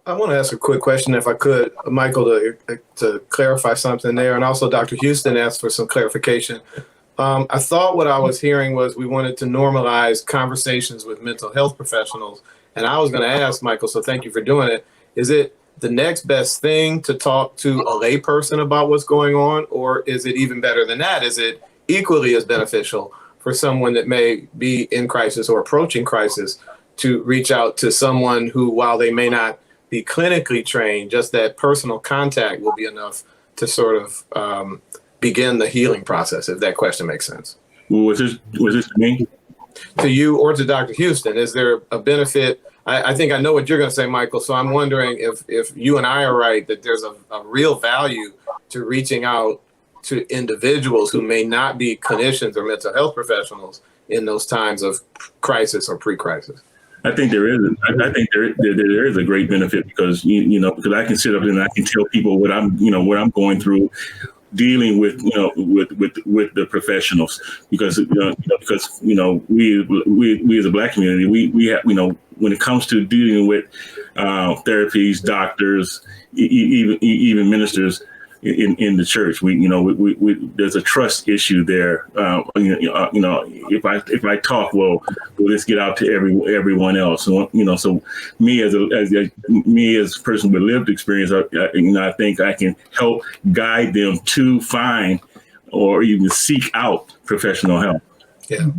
I want to ask a quick question, if I could, Mykel, to clarify something there. And also Dr. Houston asked for some clarification. I thought what I was hearing was we wanted to normalize conversations with mental health professionals. And I was going to ask, Mykel, so thank you for doing it. Is it the next best thing to talk to a layperson about what's going on? Or is it even better than that? Is it equally as beneficial for someone that may be in crisis or approaching crisis to reach out to someone who, while they may not be clinically trained, just that personal contact will be enough to sort of begin the healing process, if that question makes sense? Was this to me? To you or to Dr. Houston, is there a benefit? I think I know what you're going to say, Mykel, so I'm wondering if you and I are right, that there's a real value to reaching out to individuals who may not be clinicians or mental health professionals in those times of crisis or pre-crisis. I think there is. I think there is a great benefit because because I can sit up and I can tell people what I'm going through, dealing with with the professionals, because we as a Black community, we have, when it comes to dealing with therapies, doctors, even ministers in the church, we there's a trust issue there. If I talk, well, let's get out to everyone else. So me as a person with lived experience, I think I can help guide them to find or even seek out professional help. Yeah.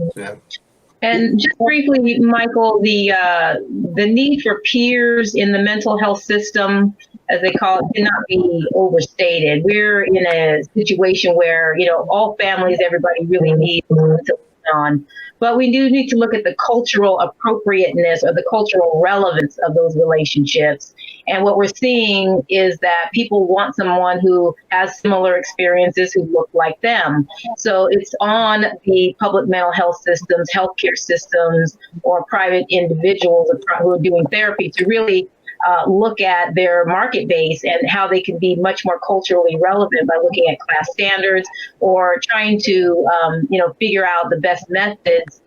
And just briefly, Mykel, the need for peers in the mental health system, as they call it, cannot be overstated. We're in a situation where, all families, everybody really needs to lean on. But we do need to look at the cultural appropriateness or the cultural relevance of those relationships. And what we're seeing is that people want someone who has similar experiences, who look like them. So it's on the public mental health systems, healthcare systems, or private individuals who are doing therapy to really look at their market base and how they can be much more culturally relevant by looking at class standards or trying to, figure out the best methods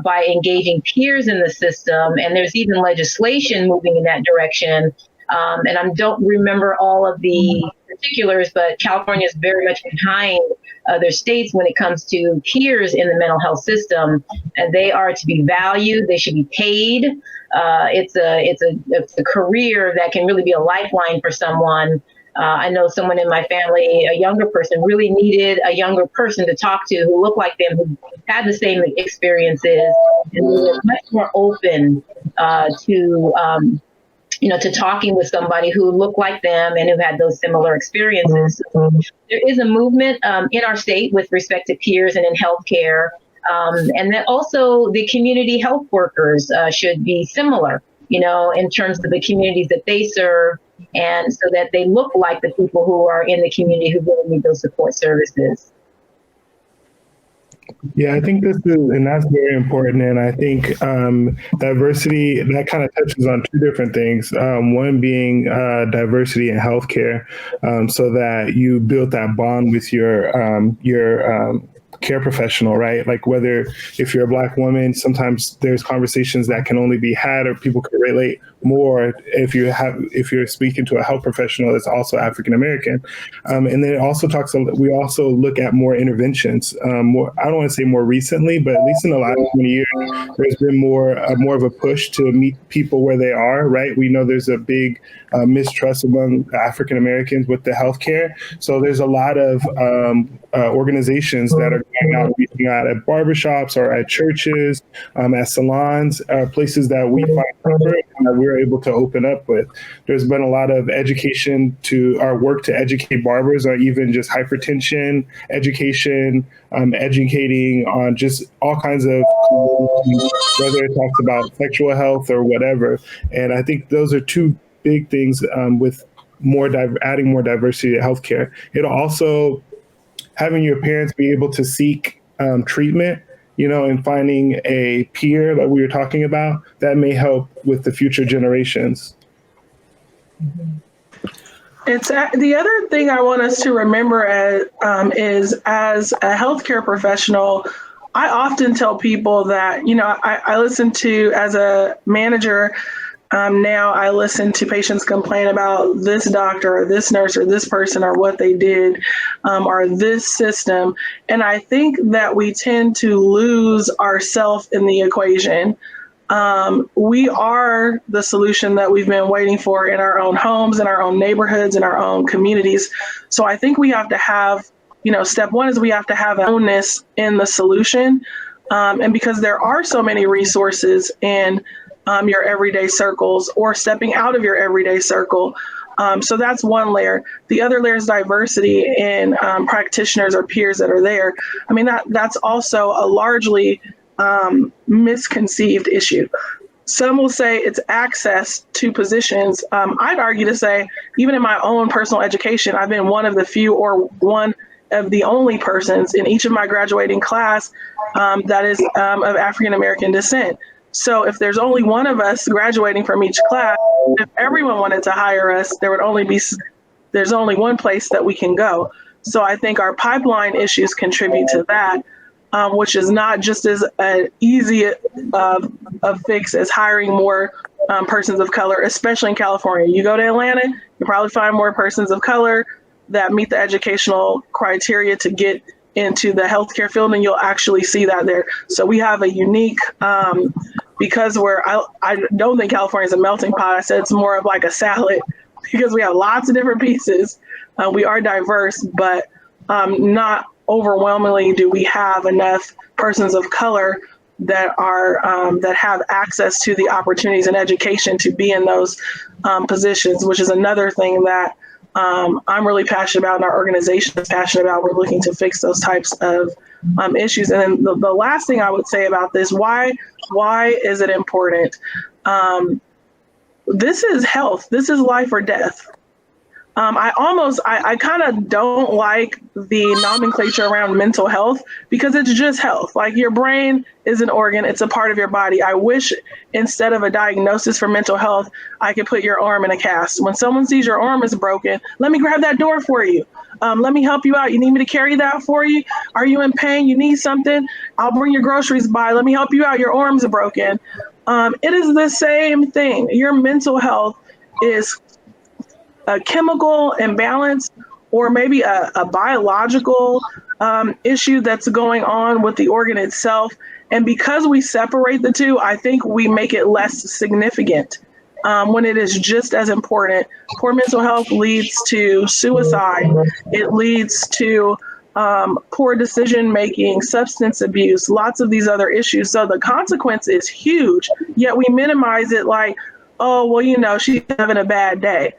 by engaging peers in the system. And there's even legislation moving in that direction. And I don't remember all of the particulars, but California is very much behind other states when it comes to peers in the mental health system, and they are to be valued. They should be paid. It's a career that can really be a lifeline for someone. I know someone in my family, a younger person, really needed a younger person to talk to who looked like them, who had the same experiences, and who was much more open to talking with somebody who looked like them and who had those similar experiences. So there is a movement in our state with respect to peers and in healthcare. And then also the community health workers should be similar, in terms of the communities that they serve, and so that they look like the people who are in the community who really need those support services. Yeah, I think that's very important. And I think diversity, that kind of touches on two different things. One being diversity in healthcare, so that you build that bond with your care professional, right? Like if you're a Black woman, sometimes there's conversations that can only be had or people can relate more if you're speaking to a health professional that's also African American. And then it also we also look at more interventions. I don't want to say more recently, but at least in the last 20 years, there's been more of a push to meet people where they are, right? We know there's a big mistrust among African Americans with the healthcare. So there's a lot of organizations that are going out, reaching out at barbershops or at churches, at salons, places that we find comfort and that we're able to open up with. There's been a lot of education to our work to educate barbers, or even just hypertension education, educating on just all kinds of, whether it talks about sexual health or whatever. And I think those are two big things with adding more diversity to healthcare. It'll also having your parents be able to seek treatment, and finding a peer that we were talking about, that may help with the future generations. It's the other thing I want us to remember is as a healthcare professional, I often tell people that, I listen to, as a manager, Now I listen to patients complain about this doctor or this nurse or this person or what they did, or this system. And I think that we tend to lose ourselves in the equation. We are the solution that we've been waiting for in our own homes, in our own neighborhoods, in our own communities. So I think we have to have, step one is we have to have ownness in the solution. And because there are so many resources in your everyday circles or stepping out of your everyday circle. So that's one layer. The other layer is diversity in practitioners or peers that are there. I mean, that's also a largely misconceived issue. Some will say it's access to positions. I'd argue to say, even in my own personal education, I've been one of the few or one of the only persons in each of my graduating class that is of African American descent. So if there's only one of us graduating from each class, if everyone wanted to hire us, there's only one place that we can go. So I think our pipeline issues contribute to that, which is not just as easy a fix as hiring more persons of color, especially in California. You go to Atlanta, you probably find more persons of color that meet the educational criteria to get into the healthcare field, and you'll actually see that there. So we have a unique, because I don't think California is a melting pot. I said it's more of like a salad because we have lots of different pieces. We are diverse, but not overwhelmingly do we have enough persons of color that are that have access to the opportunities and education to be in those positions, which is another thing that I'm really passionate about, and our organization is passionate about. We're looking to fix those types of issues. And then the last thing I would say about this, why is it important? This is health. This is life or death. I kind of don't like the nomenclature around mental health because it's just health. Like, your brain is an organ, it's a part of your body. I wish instead of a diagnosis for mental health, I could put your arm in a cast. When someone sees your arm is broken, let me grab that door for you. Let me help you out. You need me to carry that for you? Are you in pain? You need something? I'll bring your groceries by. Let me help you out. Your arm's broken. It is the same thing. Your mental health is a chemical imbalance or maybe a biological issue that's going on with the organ itself. And because we separate the two, I think we make it less significant when it is just as important. Poor mental health leads to suicide. It leads to poor decision making, substance abuse, lots of these other issues. So the consequence is huge, yet we minimize it like, oh, well, she's having a bad day.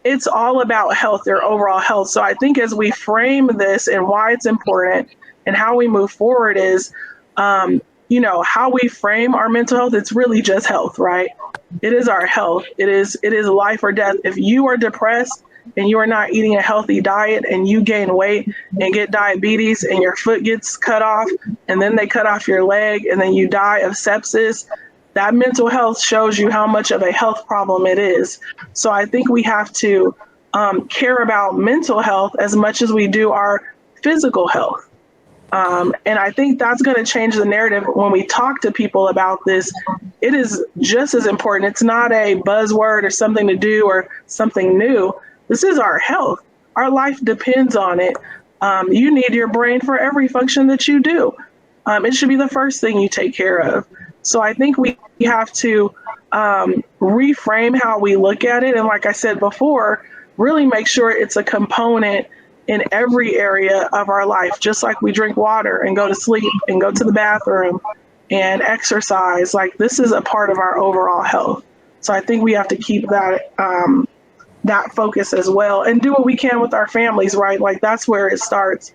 It's all about health, their overall health. So I think as we frame this and why it's important and how we move forward is, how we frame our mental health. It's really just health, right? It is our health. It is life or death. If you are depressed and you are not eating a healthy diet and you gain weight and get diabetes and your foot gets cut off and then they cut off your leg and then you die of sepsis, that mental health shows you how much of a health problem it is. So I think we have to care about mental health as much as we do our physical health. And I think that's going to change the narrative when we talk to people about this. It is just as important. It's not a buzzword or something to do or something new. This is our health. Our life depends on it. You need your brain for every function that you do. It should be the first thing you take care of. So I think we have to reframe how we look at it. And like I said before, really make sure it's a component in every area of our life, just like we drink water and go to sleep and go to the bathroom and exercise. Like, this is a part of our overall health. So I think we have to keep that that focus as well and do what we can with our families, right? Like, that's where it starts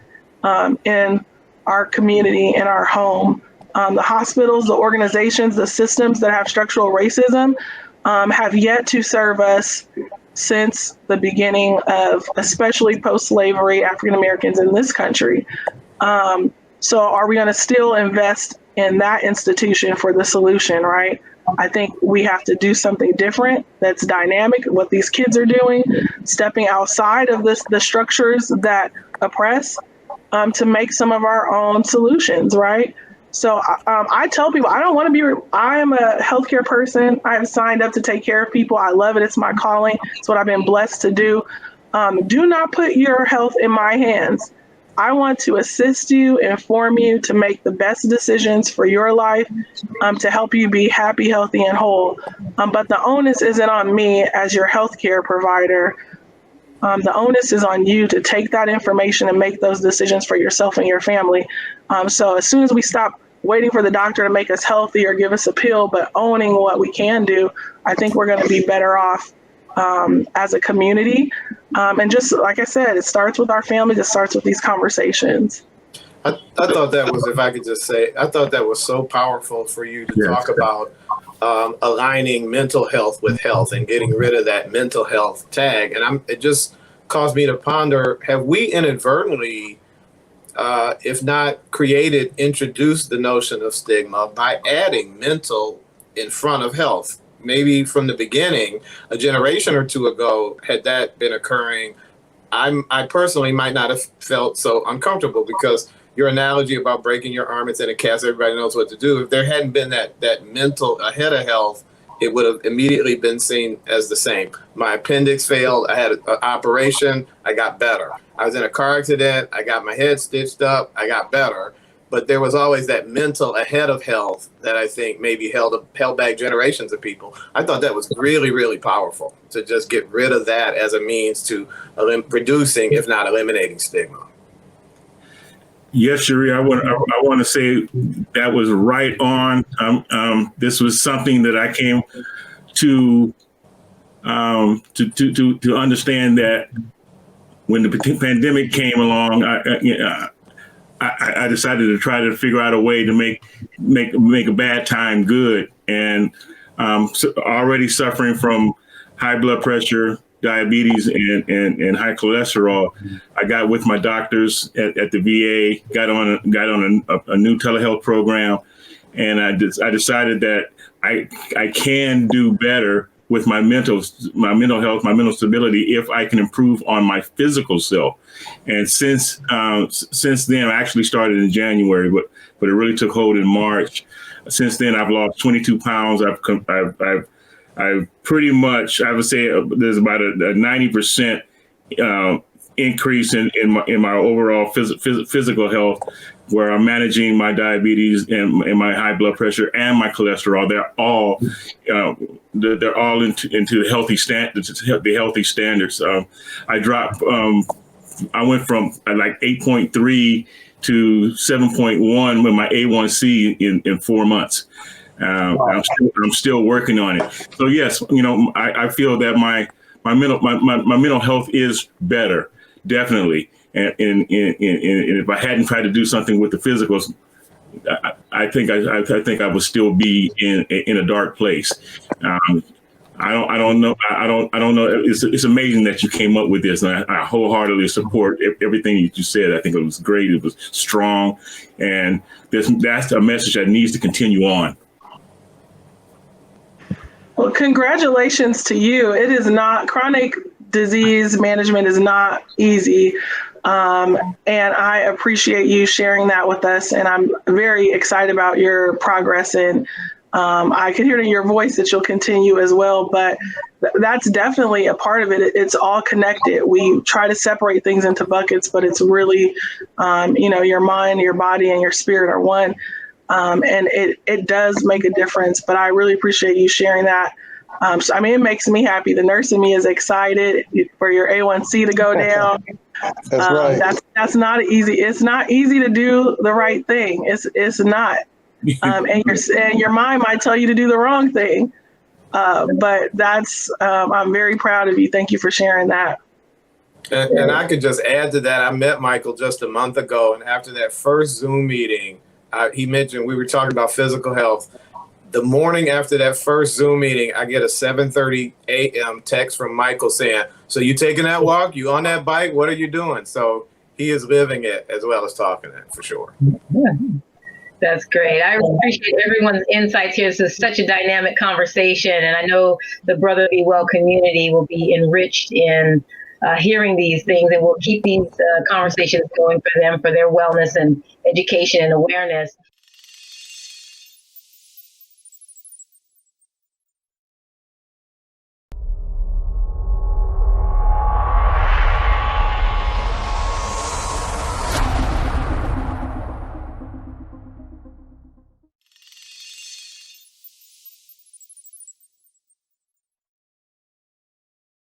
in our community, in our home. The hospitals, the organizations, the systems that have structural racism have yet to serve us since the beginning of, especially post-slavery, African Americans in this country. So are we going to still invest in that institution for the solution, right? I think we have to do something different that's dynamic, what these kids are doing, stepping outside of the structures that oppress to make some of our own solutions, right? So I tell people I don't want to be. I am a healthcare person. I have signed up to take care of people. I love it. It's my calling. It's what I've been blessed to do. Do not put your health in my hands. I want to assist you, inform you to make the best decisions for your life, to help you be happy, healthy, and whole. But the onus isn't on me as your healthcare provider. The onus is on you to take that information and make those decisions for yourself and your family. So as soon as we stop waiting for the doctor to make us healthy or give us a pill, but owning what we can do, I think we're going to be better off as a community. And just like I said, it starts with our families. It starts with these conversations. I thought that was, if I could just say, I thought that was so powerful for you to talk about aligning mental health with health and getting rid of that mental health tag. And it just caused me to ponder, have we inadvertently, if not introduced the notion of stigma by adding mental in front of health? Maybe from the beginning, a generation or two ago, had that been occurring, I personally might not have felt so uncomfortable, because your analogy about breaking your arm, it's in a cast, everybody knows what to do. If there hadn't been that mental ahead of health, it would have immediately been seen as the same. My appendix failed. I had an operation. I got better. I was in a car accident. I got my head stitched up. I got better. But there was always that mental ahead of health that I think maybe held back generations of people. I thought that was really, really powerful, to just get rid of that as a means to reducing, if not eliminating, stigma. Yes, Sheree, I want to say that was right on. This was something that I came to understand, that when the pandemic came along, I decided to try to figure out a way to make a bad time good. And already suffering from high blood pressure, diabetes, and high cholesterol, I got with my doctors at the VA, got on a new telehealth program, and I decided that I can do better with my mental health, my mental stability, if I can improve on my physical self. And since then, I actually started in January, but it really took hold in March. Since then, I've lost 22 pounds. I've pretty much, I would say there's about a 90% increase in my overall physical health, where I'm managing my diabetes and my high blood pressure and my cholesterol. They're all into healthy the healthy standards. I went from like 8.3 to 7.1 with my A1C in 4 months. I'm still working on it. So yes, I feel that my mental health is better, definitely. And if I hadn't tried to do something with the physicals, I think I would still be in a dark place. I don't know. It's amazing that you came up with this, and I wholeheartedly support everything that you said. I think it was great. It was strong, and that's a message that needs to continue on. Well, congratulations to you. It is not, chronic disease management is not easy. And I appreciate you sharing that with us. And I'm very excited about your progress. And I can hear in your voice that you'll continue as well. But that's definitely a part of it. It's all connected. We try to separate things into buckets, but it's really, your mind, your body, and your spirit are one. And it does make a difference, but I really appreciate you sharing that. It makes me happy. The nurse in me is excited for your A1C to go down. That's right. That's not easy. It's not easy to do the right thing. It's not. And your mind might tell you to do the wrong thing. But I'm very proud of you. Thank you for sharing that. And I could just add to that. I met Mykel just a month ago, and after that first Zoom meeting, he mentioned, we were talking about physical health. The morning after that first Zoom meeting, I get a 7:30 a.m. text from Mykel saying, "So you taking that walk? You on that bike? What are you doing?" So he is living it as well as talking it, for sure. Yeah. That's great. I appreciate everyone's insights here. This is such a dynamic conversation, and I know the Brotherly Well community will be enriched in hearing these things, and we'll keep these conversations going for them, for their wellness and education and awareness.